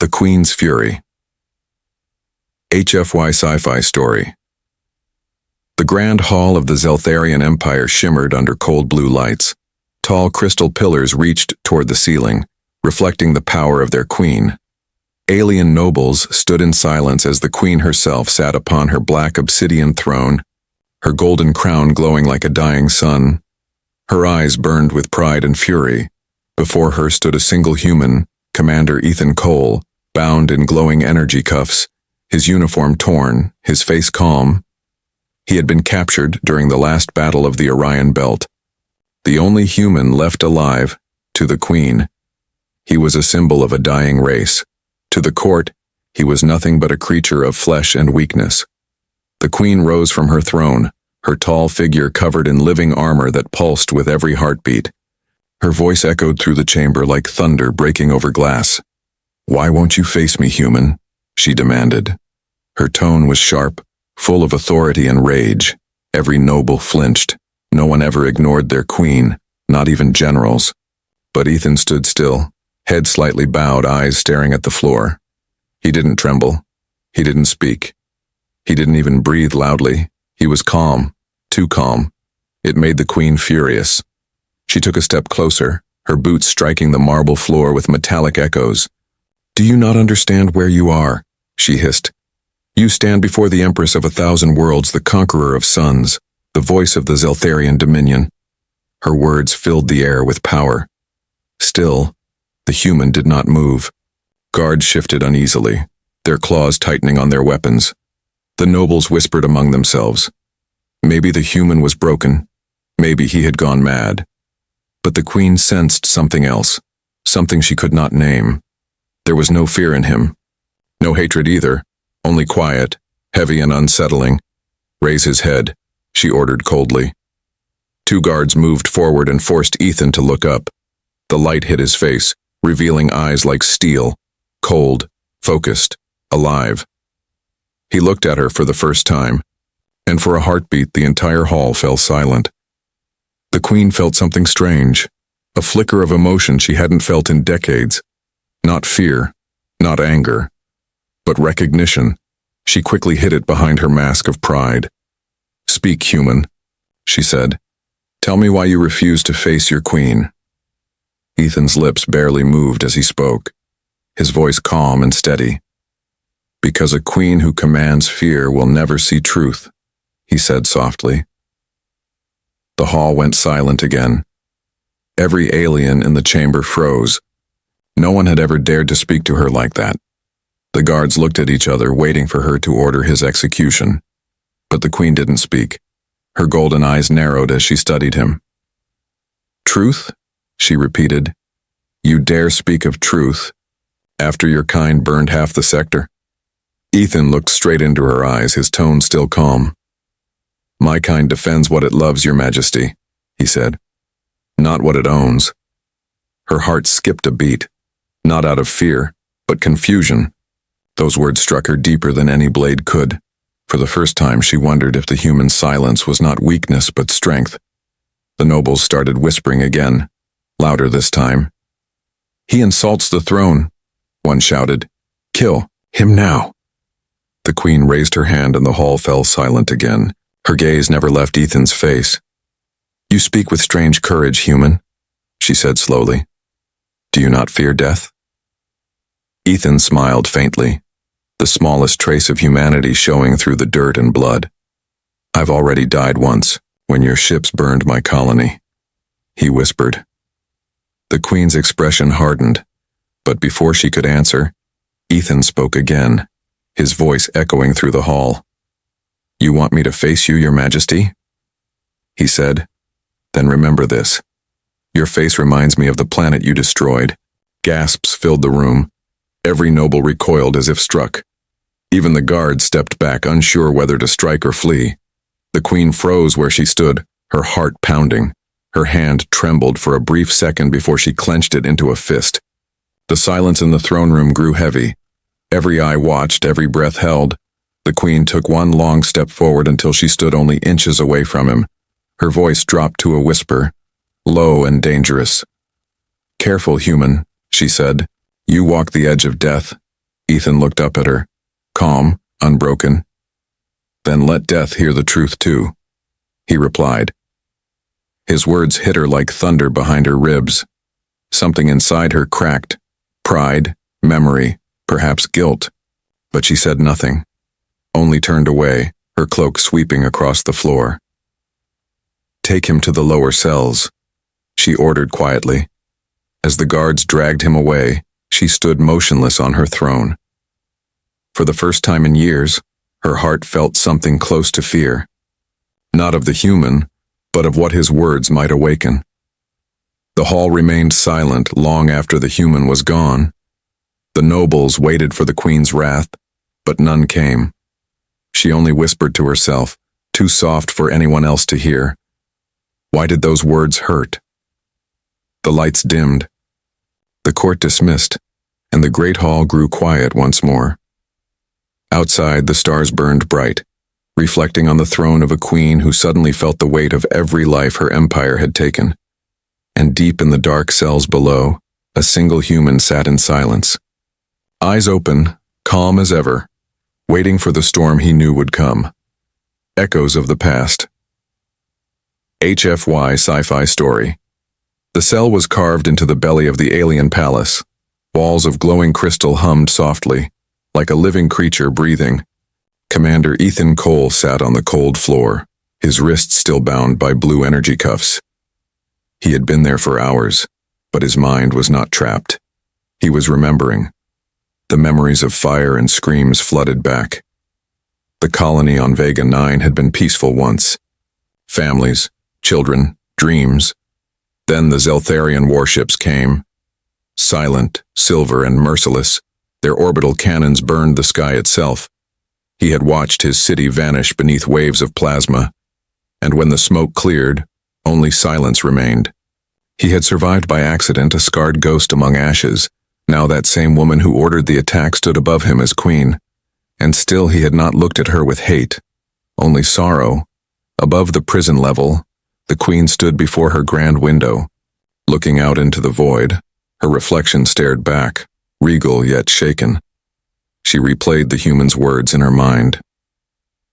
The Queen's Fury. HFY Sci-Fi Story. The grand hall of the Zeltharian Empire shimmered under cold blue lights. Tall crystal pillars reached toward the ceiling, reflecting the power of their queen. Alien nobles stood in silence as the queen herself sat upon her black obsidian throne, her golden crown glowing like a dying sun. Her eyes burned with pride and fury. Before her stood a single human, Commander Ethan Cole, bound in glowing energy cuffs, his uniform torn, his face calm. He had been captured during the last battle of the Orion Belt. The only human left alive, to the Queen. He was a symbol of a dying race. To the court, he was nothing but a creature of flesh and weakness. The Queen rose from her throne, her tall figure covered in living armor that pulsed with every heartbeat. Her voice echoed through the chamber like thunder breaking over glass. "Why won't you face me, human?" she demanded. Her tone was sharp, full of authority and rage. Every noble flinched. No one ever ignored their queen, not even generals. But Ethan stood still, head slightly bowed, eyes staring at the floor. He didn't tremble. He didn't speak. He didn't even breathe loudly. He was calm, too calm. It made the queen furious. She took a step closer, her boots striking the marble floor with metallic echoes. "Do you not understand where you are?" she hissed. "You stand before the Empress of 1,000 worlds, the conqueror of suns, the voice of the Zeltharian dominion." Her words filled the air with power. Still, the human did not move. Guards shifted uneasily, their claws tightening on their weapons. The nobles whispered among themselves. Maybe the human was broken. Maybe he had gone mad. But the queen sensed something else, something she could not name. There was no fear in him. No hatred either, only quiet, heavy and unsettling. "Raise his head," she ordered coldly. Two guards moved forward and forced Ethan to look up. The light hit his face, revealing eyes like steel, cold, focused, alive. He looked at her for the first time, and for a heartbeat the entire hall fell silent. The queen felt something strange, a flicker of emotion she hadn't felt in decades. Not fear, not anger, but recognition. She quickly hid it behind her mask of pride. "Speak, human," she said. "Tell me why you refuse to face your queen." Ethan's lips barely moved as he spoke, his voice calm and steady. "Because a queen who commands fear will never see truth," he said softly. The hall went silent again. Every alien in the chamber froze. No one had ever dared to speak to her like that. The guards looked at each other, waiting for her to order his execution. But the queen didn't speak. Her golden eyes narrowed as she studied him. "Truth?" she repeated. "You dare speak of truth, after your kind burned half the sector?" Ethan looked straight into her eyes, his tone still calm. "My kind defends what it loves, Your Majesty," he said. "Not what it owns." Her heart skipped a beat, not out of fear, but confusion. Those words struck her deeper than any blade could. For the first time, she wondered if the human silence was not weakness but strength. The nobles started whispering again, louder this time. "He insults the throne," one shouted. "Kill him now." The queen raised her hand and the hall fell silent again. Her gaze never left Ethan's face. "You speak with strange courage, human," she said slowly. "Do you not fear death?" Ethan smiled faintly, the smallest trace of humanity showing through the dirt and blood. "I've already died once, when your ships burned my colony," he whispered. The queen's expression hardened, but before she could answer, Ethan spoke again, his voice echoing through the hall. "You want me to face you, Your Majesty?" he said. "Then remember this. Your face reminds me of the planet you destroyed." Gasps filled the room. Every noble recoiled as if struck. Even the guards stepped back, unsure whether to strike or flee. The queen froze where she stood, her heart pounding. Her hand trembled for a brief second before she clenched it into a fist. The silence in the throne room grew heavy. Every eye watched, every breath held. The queen took one long step forward until she stood only inches away from him. Her voice dropped to a whisper, low and dangerous. "Careful, human," she said. "You walk the edge of death, Ethan looked up at her, calm, unbroken. Then let death hear the truth too, he replied. His words hit her like thunder behind her ribs. Something inside her cracked. Pride, memory, perhaps guilt. But she said nothing, only turned away, her cloak sweeping across the floor. Take him to the lower cells, she ordered quietly. As the guards dragged him away, she stood motionless on her throne. For the first time in years, her heart felt something close to fear. Not of the human, but of what his words might awaken. The hall remained silent long after the human was gone. The nobles waited for the queen's wrath, but none came. She only whispered to herself, too soft for anyone else to hear. Why did those words hurt? The lights dimmed. The court dismissed, and the great hall grew quiet once more. Outside, the stars burned bright, reflecting on the throne of a queen who suddenly felt the weight of every life her empire had taken. And deep in the dark cells below, a single human sat in silence. Eyes open, calm as ever, waiting for the storm he knew would come. Echoes of the past. HFY Sci-Fi Story. The cell was carved into the belly of the alien palace. Walls of glowing crystal hummed softly, like a living creature breathing. Commander Ethan Cole sat on the cold floor, his wrists still bound by blue energy cuffs. He had been there for hours, but his mind was not trapped. He was remembering. The memories of fire and screams flooded back. The colony on Vega 9 had been peaceful once. Families, children, dreams. Then the Zeltharian warships came. Silent, silver, and merciless, their orbital cannons burned the sky itself. He had watched his city vanish beneath waves of plasma, and when the smoke cleared, only silence remained. He had survived by accident, a scarred ghost among ashes. Now that same woman who ordered the attack stood above him as queen, and still he had not looked at her with hate, only sorrow. Above the prison level, the queen stood before her grand window, looking out into the void. Her reflection stared back, regal yet shaken. She replayed the human's words in her mind.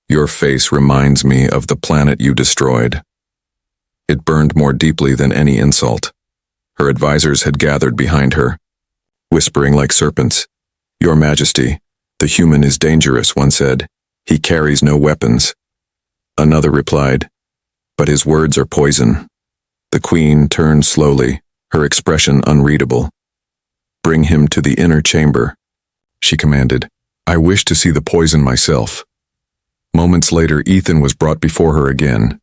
Your face reminds me of the planet you destroyed. It burned more deeply than any insult. Her advisors had gathered behind her, whispering like serpents. Your Majesty, the human is dangerous, one said. He carries no weapons. Another replied, but his words are poison. The queen turned slowly, her expression unreadable. Bring him to the inner chamber, she commanded. I wish to see the poison myself. Moments later, Ethan was brought before her again,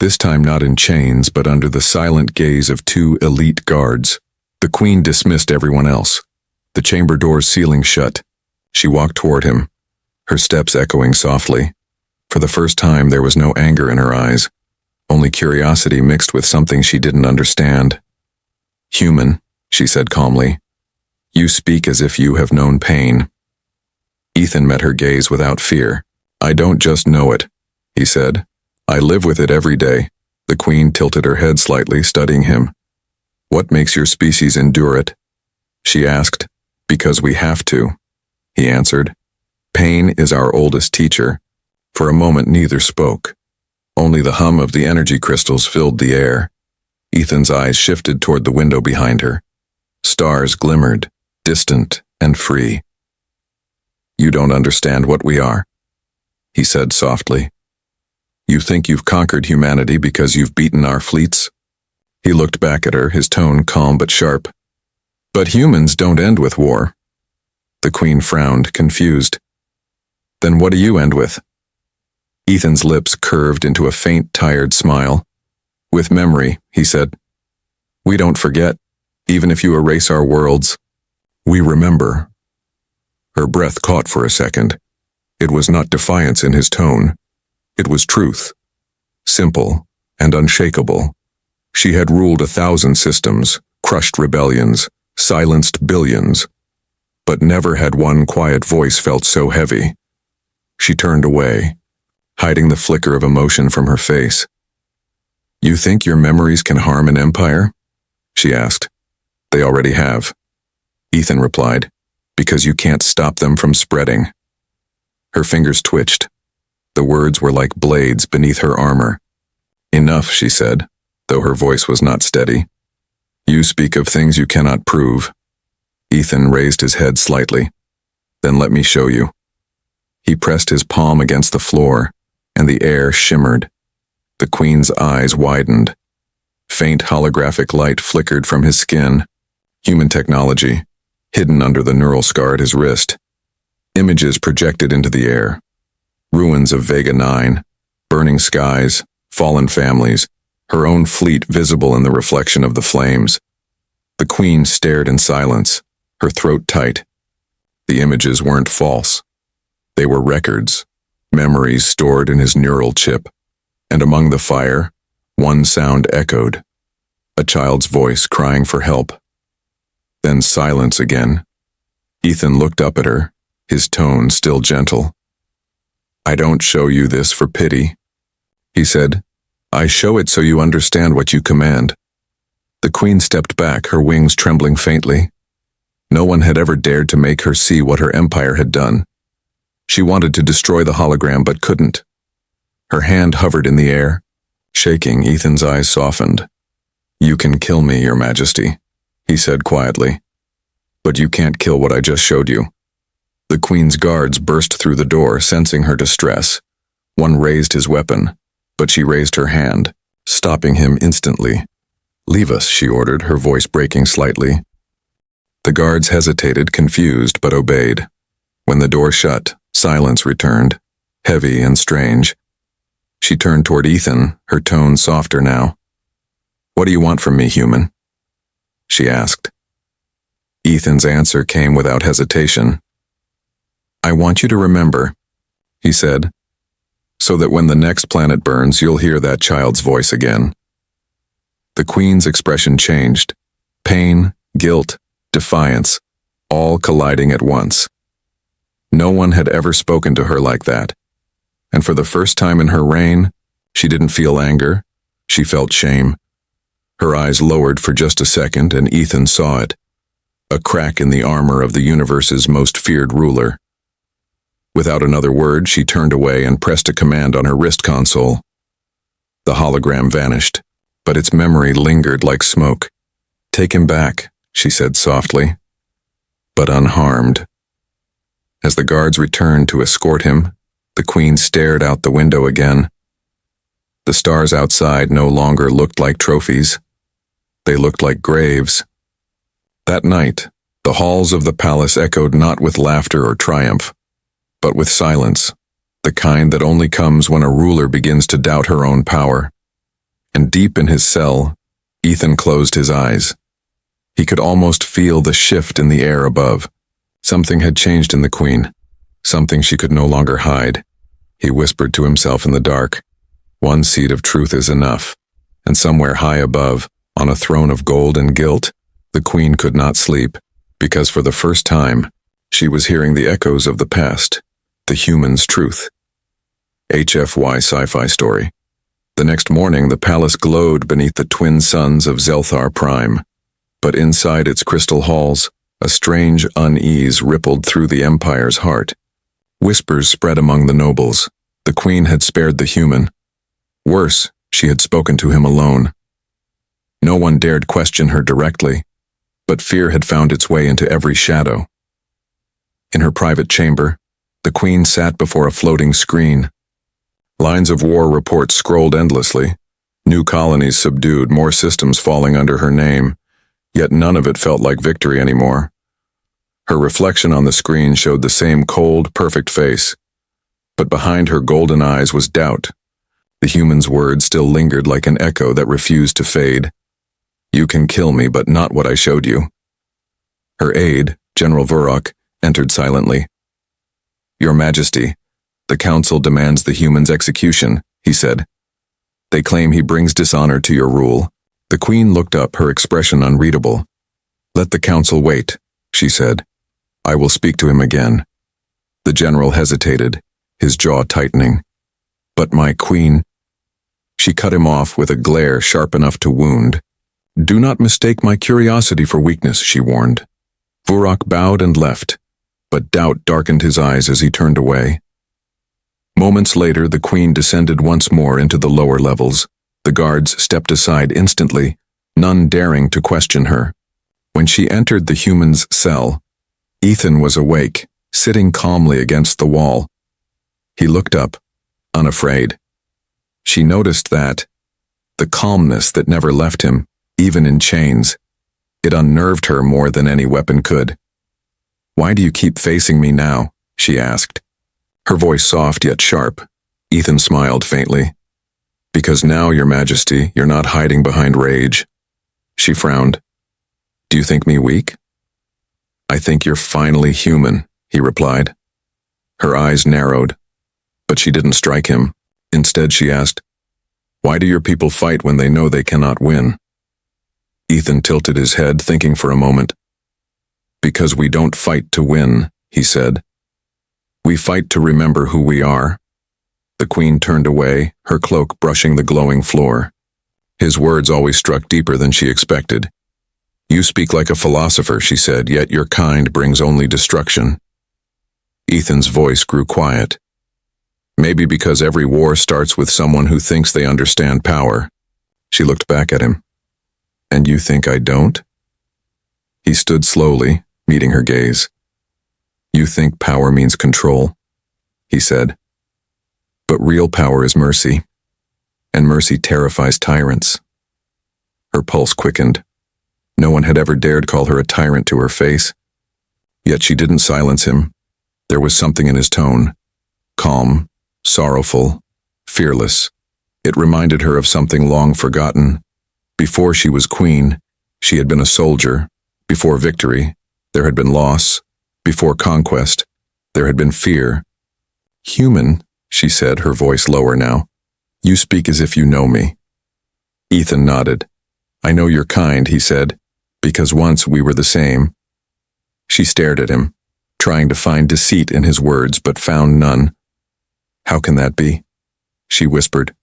this time not in chains, but under the silent gaze of two elite guards. The queen dismissed everyone else, the chamber doors sealing shut. She walked toward him, her steps echoing softly. For the first time, there was no anger in her eyes, only curiosity mixed with something she didn't understand. Human, she said calmly. You speak as if you have known pain. Ethan met her gaze without fear. I don't just know it, he said. I live with it every day. The queen tilted her head slightly, studying him. What makes your species endure it? She asked. Because we have to, he answered. Pain is our oldest teacher. For a moment neither spoke. Only the hum of the energy crystals filled the air. Ethan's eyes shifted toward the window behind her. Stars glimmered, distant and free. You don't understand what we are, he said softly. You think you've conquered humanity because you've beaten our fleets? He looked back at her, his tone calm but sharp. But humans don't end with war. The queen frowned, confused. Then what do you end with? Ethan's lips curved into a faint, tired smile. With memory, he said. We don't forget, even if you erase our worlds. We remember. Her breath caught for a second. It was not defiance in his tone. It was truth. Simple and unshakable. She had ruled 1,000 systems, crushed rebellions, silenced billions. But never had one quiet voice felt so heavy. She turned away, hiding the flicker of emotion from her face. You think your memories can harm an empire? She asked. They already have. Ethan replied. Because you can't stop them from spreading. Her fingers twitched. The words were like blades beneath her armor. Enough, she said, though her voice was not steady. You speak of things you cannot prove. Ethan raised his head slightly. Then let me show you. He pressed his palm against the floor, and the air shimmered. The Queen's eyes widened. Faint holographic light flickered from his skin. Human technology, hidden under the neural scar at his wrist. Images projected into the air. Ruins of Vega 9, burning skies, fallen families, her own fleet visible in the reflection of the flames. The Queen stared in silence, her throat tight. The images weren't false. They were records, memories stored in his neural chip. And among the fire, one sound echoed. A child's voice crying for help. Then silence again. Ethan looked up at her, his tone still gentle. I don't show you this for pity, he said. I show it so you understand what you command. The Queen stepped back, her wings trembling faintly. No one had ever dared to make her see what her empire had done. She wanted to destroy the hologram but couldn't. Her hand hovered in the air. Shaking, Ethan's eyes softened. You can kill me, Your Majesty, he said quietly. But you can't kill what I just showed you. The Queen's guards burst through the door, sensing her distress. One raised his weapon, but she raised her hand, stopping him instantly. Leave us, she ordered, her voice breaking slightly. The guards hesitated, confused, but obeyed. When the door shut, silence returned, heavy and strange. She turned toward Ethan, her tone softer now. What do you want from me, human? She asked. Ethan's answer came without hesitation. I want you to remember, he said, so that when the next planet burns, you'll hear that child's voice again. The Queen's expression changed. Pain, guilt, defiance, all colliding at once. No one had ever spoken to her like that. And for the first time in her reign, she didn't feel anger, she felt shame. Her eyes lowered for just a second, and Ethan saw it. A crack in the armor of the universe's most feared ruler. Without another word, she turned away and pressed a command on her wrist console. The hologram vanished, but its memory lingered like smoke. Take him back, she said softly, but unharmed. As the guards returned to escort him, the Queen stared out the window again. The stars outside no longer looked like trophies. They looked like graves. That night, the halls of the palace echoed not with laughter or triumph, but with silence, the kind that only comes when a ruler begins to doubt her own power. And deep in his cell, Ethan closed his eyes. He could almost feel the shift in the air above. Something had changed in the Queen, something she could no longer hide. He whispered to himself in the dark. One seed of truth is enough, and somewhere high above, on a throne of gold and gilt, the Queen could not sleep, because for the first time, she was hearing the echoes of the past, the human's truth. HFY Sci-Fi Story. The next morning, the palace glowed beneath the twin suns of Zelthar Prime, but inside its crystal halls, a strange unease rippled through the Empire's heart. Whispers spread among the nobles. The Queen had spared the human. Worse, she had spoken to him alone. No one dared question her directly, but fear had found its way into every shadow. In her private chamber, the Queen sat before a floating screen. Lines of war reports scrolled endlessly. New colonies subdued, more systems falling under her name, yet none of it felt like victory anymore. Her reflection on the screen showed the same cold, perfect face, but behind her golden eyes was doubt. The human's words still lingered like an echo that refused to fade. You can kill me, but not what I showed you. Her aide, General Vurok, entered silently. Your Majesty, the Council demands the human's execution, he said. They claim he brings dishonor to your rule. The Queen looked up, her expression unreadable. Let the Council wait, she said. I will speak to him again. The general hesitated, his jaw tightening. But my Queen... She cut him off with a glare sharp enough to wound. Do not mistake my curiosity for weakness, she warned. Vurok bowed and left, but doubt darkened his eyes as he turned away. Moments later, the Queen descended once more into the lower levels. The guards stepped aside instantly, none daring to question her. When she entered the human's cell, Ethan was awake, sitting calmly against the wall. He looked up, unafraid. She noticed that, the calmness that never left him, even in chains, it unnerved her more than any weapon could. "Why do you keep facing me now?" she asked. Her voice soft yet sharp. Ethan smiled faintly. "Because now, Your Majesty, you're not hiding behind rage." She frowned. "Do you think me weak?" "I think you're finally human," he replied. Her eyes narrowed, but she didn't strike him. Instead, she asked, "Why do your people fight when they know they cannot win?" Ethan tilted his head, thinking for a moment. "Because we don't fight to win," he said. "We fight to remember who we are." The Queen turned away, her cloak brushing the glowing floor. His words always struck deeper than she expected. "You speak like a philosopher," she said, "yet your kind brings only destruction." Ethan's voice grew quiet. "Maybe because every war starts with someone who thinks they understand power." She looked back at him. "And you think I don't?" He stood slowly, meeting her gaze. "You think power means control," he said. "But real power is mercy, and mercy terrifies tyrants." Her pulse quickened. No one had ever dared call her a tyrant to her face. Yet she didn't silence him. There was something in his tone. Calm, sorrowful, fearless. It reminded her of something long forgotten. Before she was queen, she had been a soldier. Before victory, there had been loss. Before conquest, there had been fear. "Human," she said, her voice lower now. "You speak as if you know me." Ethan nodded. "I know you're kind," he said, "because once we were the same." She stared at him, trying to find deceit in his words, but found none. "How can that be?" she whispered.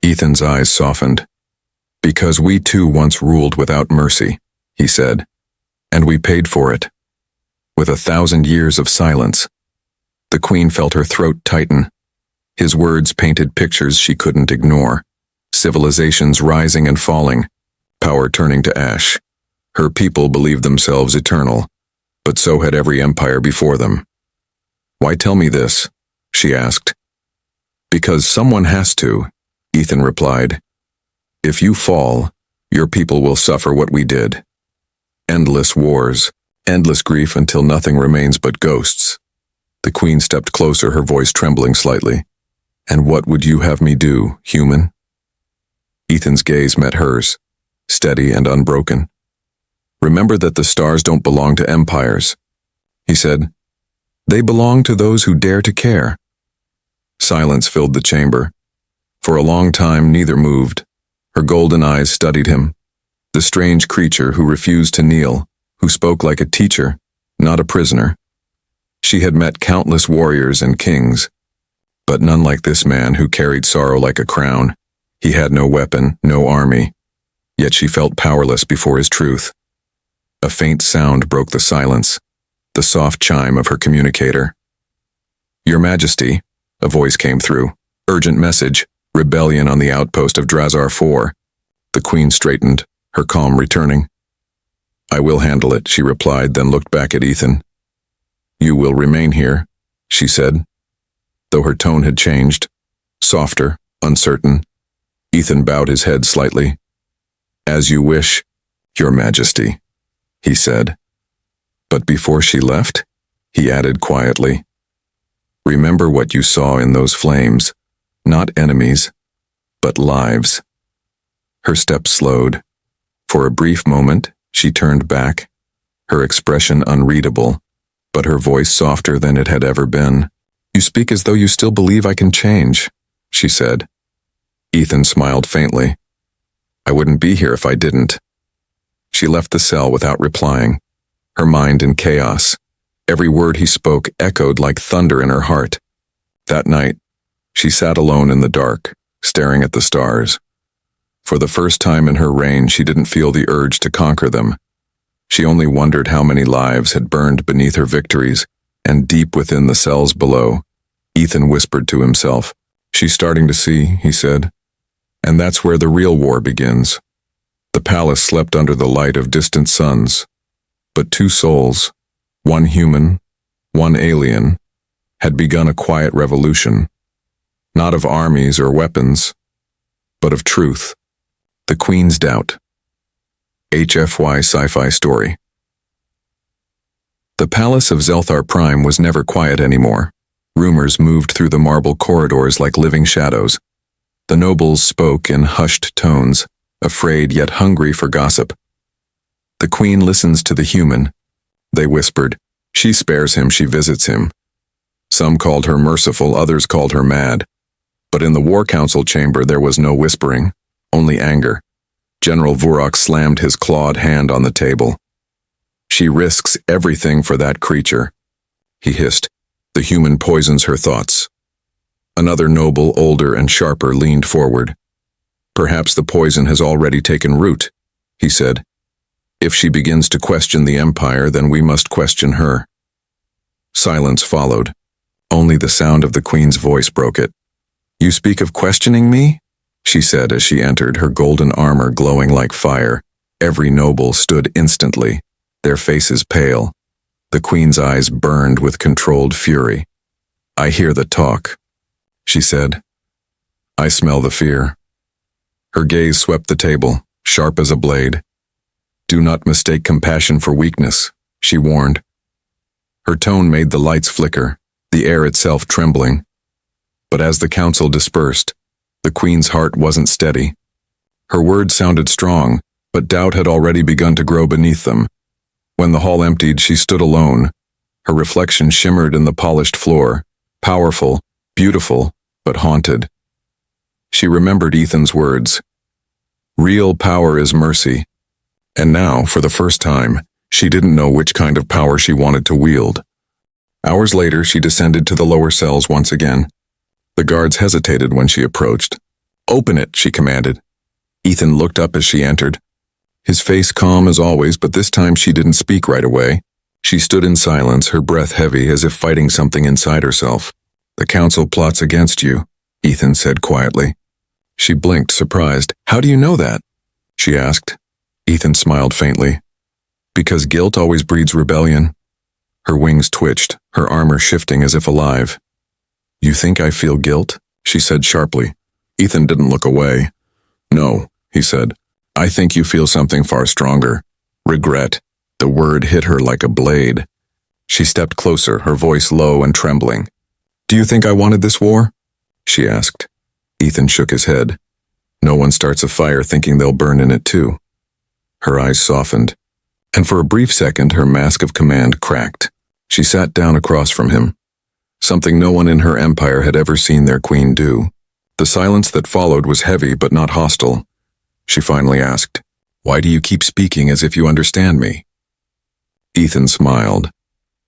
Ethan's eyes softened. "Because we too once ruled without mercy," he said, "and we paid for it. With 1,000 years of silence." The Queen felt her throat tighten. His words painted pictures she couldn't ignore. Civilizations rising and falling, power turning to ash. Her people believed themselves eternal, but so had every empire before them. "Why tell me this?" she asked. "Because someone has to," Ethan replied. "If you fall, your people will suffer what we did. Endless wars, endless grief until nothing remains but ghosts." The Queen stepped closer, her voice trembling slightly. "And what would you have me do, human?" Ethan's gaze met hers, steady and unbroken. "Remember that the stars don't belong to empires," he said. "They belong to those who dare to care." Silence filled the chamber. For a long time, neither moved. Her golden eyes studied him, the strange creature who refused to kneel, who spoke like a teacher, not a prisoner. She had met countless warriors and kings, but none like this man who carried sorrow like a crown. He had no weapon, no army, yet she felt powerless before his truth. A faint sound broke the silence, the soft chime of her communicator. "Your Majesty," a voice came through. "Urgent message, rebellion on the outpost of Drazar 4. The Queen straightened, her calm returning. "I will handle it," she replied, then looked back at Ethan. "You will remain here," she said, though her tone had changed, softer, uncertain. Ethan bowed his head slightly. "As you wish, Your Majesty," he said. But before she left, he added quietly, "Remember what you saw in those flames, not enemies, but lives." Her steps slowed. For a brief moment, she turned back, her expression unreadable, but her voice softer than it had ever been. "You speak as though you still believe I can change," she said. Ethan smiled faintly. "I wouldn't be here if I didn't." She left the cell without replying, her mind in chaos. Every word he spoke echoed like thunder in her heart. That night, she sat alone in the dark, staring at the stars. For the first time in her reign, she didn't feel the urge to conquer them. She only wondered how many lives had burned beneath her victories, And deep within the cells below, Ethan whispered to himself. "She's starting to see," he said. "And that's where the real war begins." The palace slept under the light of distant suns. But two souls, one human, one alien, had begun a quiet revolution. Not of armies or weapons, but of truth. The Queen's Doubt. HFY Sci-Fi Story. The palace of Zelthar Prime was never quiet anymore. Rumors moved through the marble corridors like living shadows. The nobles spoke in hushed tones, afraid yet hungry for gossip. "The Queen listens to the human," they whispered. "She spares him, she visits him." Some called her merciful, others called her mad. But in the War Council chamber there was no whispering, only anger. General Vurok slammed his clawed hand on the table. "She risks everything for that creature," he hissed. "The human poisons her thoughts." Another noble, older and sharper, leaned forward. "Perhaps the poison has already taken root," he said. "If she begins to question the Empire, then we must question her." Silence followed. Only the sound of the Queen's voice broke it. "You speak of questioning me?" she said as she entered, her golden armor glowing like fire. Every noble stood instantly, their faces pale. The Queen's eyes burned with controlled fury. "I hear the talk," she said. "I smell the fear." Her gaze swept the table, sharp as a blade. "Do not mistake compassion for weakness," she warned. Her tone made the lights flicker, the air itself trembling. But as the council dispersed, the Queen's heart wasn't steady. Her words sounded strong, but doubt had already begun to grow beneath them. When the hall emptied, she stood alone. Her reflection shimmered in the polished floor, powerful, beautiful, but haunted. She remembered Ethan's words. Real power is mercy. And now, for the first time, she didn't know which kind of power she wanted to wield. Hours later, she descended to the lower cells once again. The guards hesitated when she approached. "Open it," she commanded. Ethan looked up as she entered. His face calm as always, but this time she didn't speak right away. She stood in silence, her breath heavy, as if fighting something inside herself. "The council plots against you," Ethan said quietly. She blinked, surprised. "How do you know that?" she asked. Ethan smiled faintly. "Because guilt always breeds rebellion." Her wings twitched, her armor shifting as if alive. "You think I feel guilt?" she said sharply. Ethan didn't look away. "No," he said. "I think you feel something far stronger. Regret." The word hit her like a blade. She stepped closer, her voice low and trembling. "Do you think I wanted this war?" she asked. Ethan shook his head. "No one starts a fire thinking they'll burn in it too." Her eyes softened, and for a brief second her mask of command cracked. She sat down across from him, something no one in her empire had ever seen their queen do. The silence that followed was heavy but not hostile. She finally asked, "Why do you keep speaking as if you understand me?" Ethan smiled.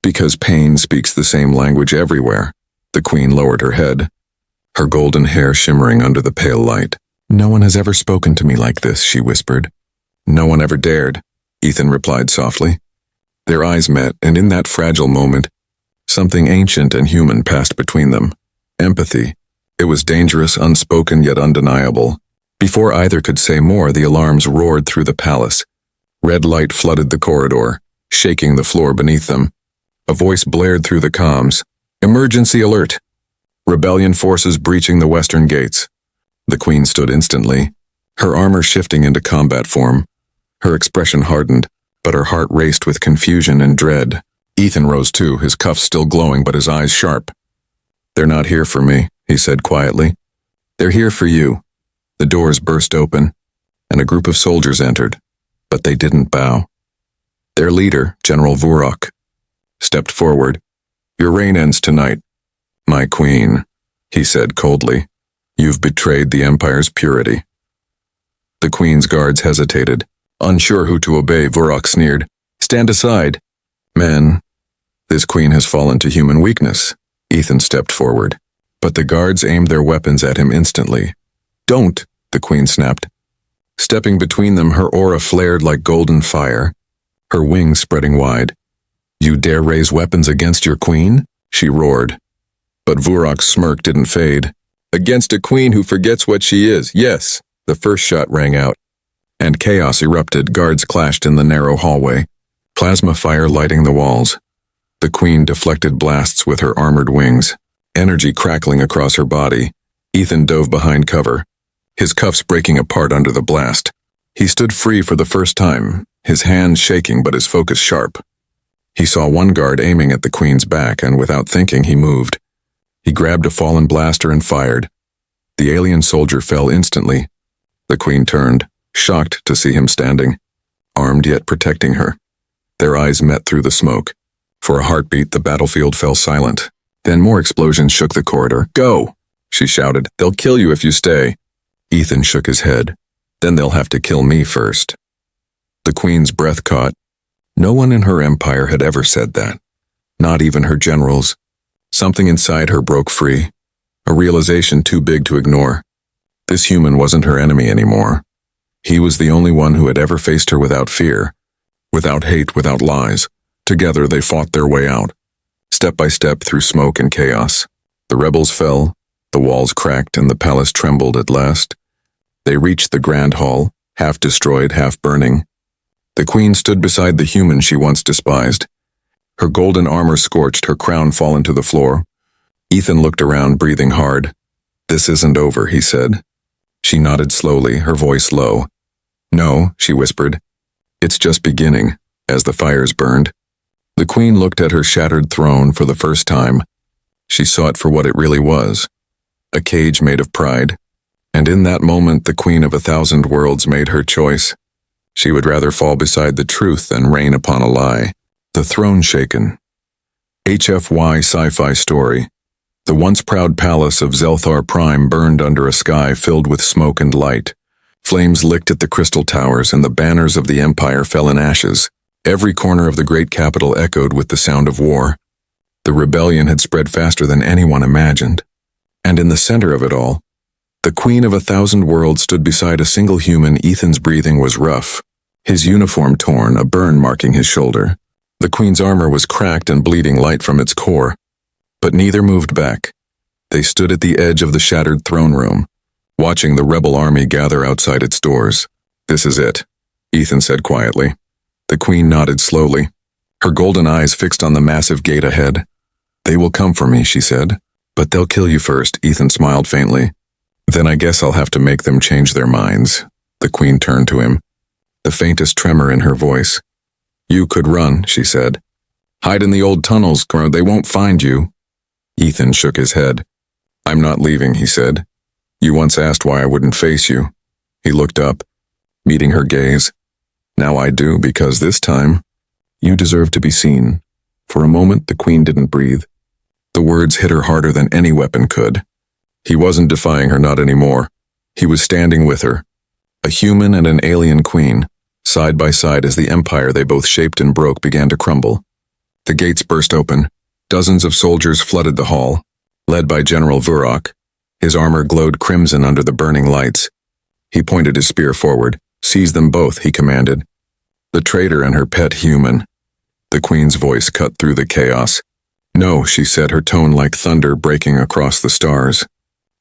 "Because pain speaks the same language everywhere." The queen lowered her head, her golden hair shimmering under the pale light. "No one has ever spoken to me like this," she whispered. "No one ever dared," Ethan replied softly. Their eyes met, and in that fragile moment, something ancient and human passed between them. Empathy. It was dangerous, unspoken, yet undeniable. Before either could say more, the alarms roared through the palace. Red light flooded the corridor, shaking the floor beneath them. A voice blared through the comms. "Emergency alert! Rebellion forces breaching the western gates." The queen stood instantly, her armor shifting into combat form. Her expression hardened, but her heart raced with confusion and dread. Ethan rose too, his cuffs still glowing but his eyes sharp. "They're not here for me," he said quietly. "They're here for you." The doors burst open, and a group of soldiers entered, but they didn't bow. Their leader, General Vurok, stepped forward. "Your reign ends tonight, my queen," he said coldly. "You've betrayed the Empire's purity." The queen's guards hesitated, unsure who to obey. Vurok sneered. "Stand aside, men. This queen has fallen to human weakness." Ethan stepped forward, but the guards aimed their weapons at him instantly. "Don't," the queen snapped. Stepping between them, her aura flared like golden fire, her wings spreading wide. You dare raise weapons against your queen? She roared. But Vurok's smirk didn't fade. Against a queen who forgets what she is, yes. The first shot rang out, and chaos erupted. Guards clashed in the narrow hallway, plasma fire lighting the walls. The queen deflected blasts with her armored wings, energy crackling across her body. Ethan dove behind cover, his cuffs breaking apart under the blast. He stood free for the first time, his hands shaking but his focus sharp. He saw one guard aiming at the queen's back, and without thinking, he moved. He grabbed a fallen blaster and fired. The alien soldier fell instantly. The queen turned, shocked to see him standing, armed yet protecting her. Their eyes met through the smoke. For a heartbeat, the battlefield fell silent. Then more explosions shook the corridor. Go! She shouted. They'll kill you if you stay. Ethan shook his head. Then they'll have to kill me first. The queen's breath caught. No one in her empire had ever said that. Not even her generals. Something inside her broke free. A realization too big to ignore. This human wasn't her enemy anymore. He was the only one who had ever faced her without fear, without hate, without lies. Together they fought their way out, step by step through smoke and chaos. The rebels fell, the walls cracked, and the palace trembled at last. They reached the grand hall, half destroyed, half burning. The queen stood beside the human she once despised. Her golden armor scorched, her crown fallen to the floor. Ethan looked around, breathing hard. This isn't over, he said. She nodded slowly, her voice low. No, she whispered. It's just beginning, as the fires burned. The queen looked at her shattered throne for the first time. She saw it for what it really was. A cage made of pride. And in that moment, the queen of 1,000 worlds made her choice. She would rather fall beside the truth than reign upon a lie. The throne shaken. HFY Sci-Fi Story. The once proud palace of Zelthar Prime burned under a sky filled with smoke and light. Flames licked at the crystal towers, and the banners of the empire fell in ashes. Every corner of the great capital echoed with the sound of war. The rebellion had spread faster than anyone imagined. And in the center of it all, the queen of 1,000 worlds stood beside a single human. Ethan's breathing was rough, his uniform torn, a burn marking his shoulder. The queen's armor was cracked and bleeding light from its core. But neither moved back. They stood at the edge of the shattered throne room, watching the rebel army gather outside its doors. This is it, Ethan said quietly. The queen nodded slowly, her golden eyes fixed on the massive gate ahead. They will come for me, she said. But they'll kill you first, Ethan smiled faintly. Then I guess I'll have to make them change their minds. The queen turned to him, the faintest tremor in her voice. You could run, she said. Hide in the old tunnels, they won't find you. Ethan shook his head. I'm not leaving, he said. You once asked why I wouldn't face you. He looked up, meeting her gaze. Now I do, because this time, you deserve to be seen. For a moment, the queen didn't breathe. The words hit her harder than any weapon could. He wasn't defying her, not anymore. He was standing with her, a human and an alien queen, side by side as the empire they both shaped and broke began to crumble. The gates burst open. Dozens of soldiers flooded the hall, led by General Vurok. His armor glowed crimson under the burning lights. He pointed his spear forward. Seize them both, he commanded. The traitor and her pet human. The queen's voice cut through the chaos. No, she said, her tone like thunder breaking across the stars.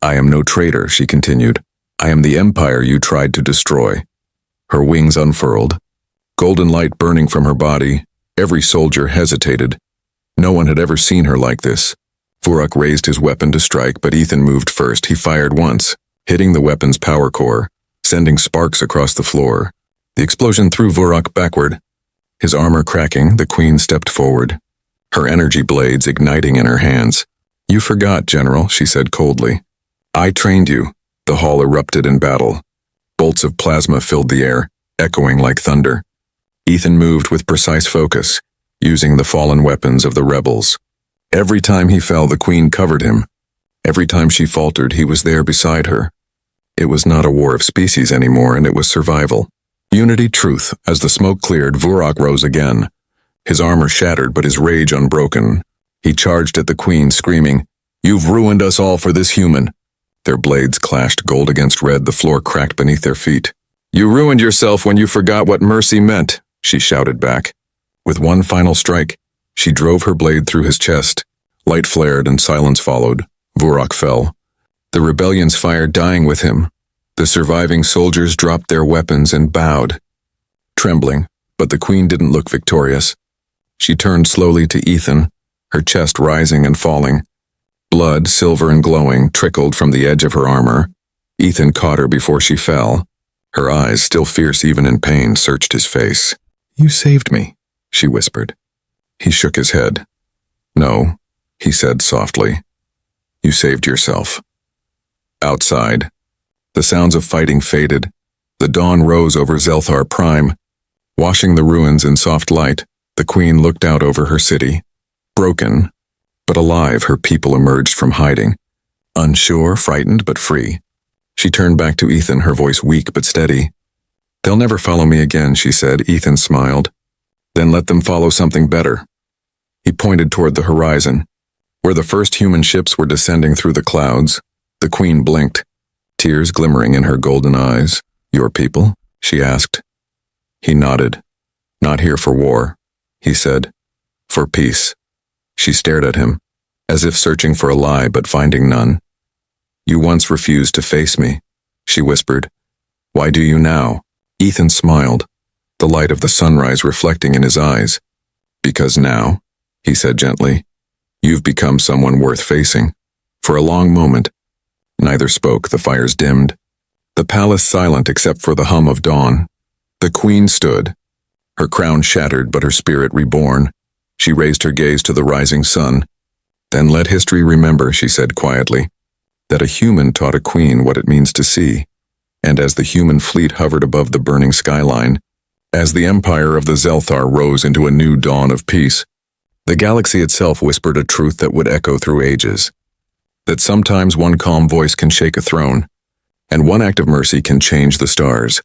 I am no traitor, she continued. I am the empire you tried to destroy. Her wings unfurled, golden light burning from her body. Every soldier hesitated. No one had ever seen her like this. Vurok raised his weapon to strike, but Ethan moved first. He fired once, hitting the weapon's power core, sending sparks across the floor. The explosion threw Vurok backward. His armor cracking, the queen stepped forward, her energy blades igniting in her hands. You forgot, General, she said coldly. I trained you. The hall erupted in battle. Bolts of plasma filled the air, echoing like thunder. Ethan moved with precise focus, using the fallen weapons of the rebels. Every time he fell, the queen covered him. Every time she faltered, he was there beside her. It was not a war of species anymore, and it was survival. Unity, truth. As the smoke cleared, Vurok rose again. His armor shattered, but his rage unbroken. He charged at the queen, screaming, You've ruined us all for this human. Their blades clashed, gold against red. The floor cracked beneath their feet. You ruined yourself when you forgot what mercy meant, she shouted back. With one final strike, She drove her blade through his chest. Light flared and silence followed. Vorok fell. The rebellion's fire dying with him. The surviving soldiers dropped their weapons and bowed, trembling, but the queen didn't look victorious. She turned slowly to Ethan, her chest rising and falling. Blood, silver and glowing, trickled from the edge of her armor. Ethan caught her before she fell. Her eyes, still fierce even in pain, searched his face. "You saved me," she whispered. He shook his head. "No," he said softly. "You saved yourself." Outside, the sounds of fighting faded. The dawn rose over Zelthar Prime. Washing the ruins in soft light, the queen looked out over her city. Broken, but alive, her people emerged from hiding. Unsure, frightened, but free. She turned back to Ethan, her voice weak but steady. "They'll never follow me again," she said. Ethan smiled. "Then let them follow something better." He pointed toward the horizon, where the first human ships were descending through the clouds. The queen blinked, tears glimmering in her golden eyes. "Your people?" she asked. He nodded. "Not here for war," he said. "For peace." She stared at him, as if searching for a lie but finding none. "You once refused to face me," she whispered. "Why do you now?" Ethan smiled, the light of the sunrise reflecting in his eyes. "Because now," he said gently, "you've become someone worth facing." For a long moment, neither spoke. The fires dimmed. The palace silent except for the hum of dawn. The queen stood, her crown shattered but her spirit reborn. She raised her gaze to the rising sun. "Then let history remember," she said quietly, "that a human taught a queen what it means to see." And as the human fleet hovered above the burning skyline, as the empire of the Zelthar rose into a new dawn of peace, the galaxy itself whispered a truth that would echo through ages. That sometimes one calm voice can shake a throne, and one act of mercy can change the stars.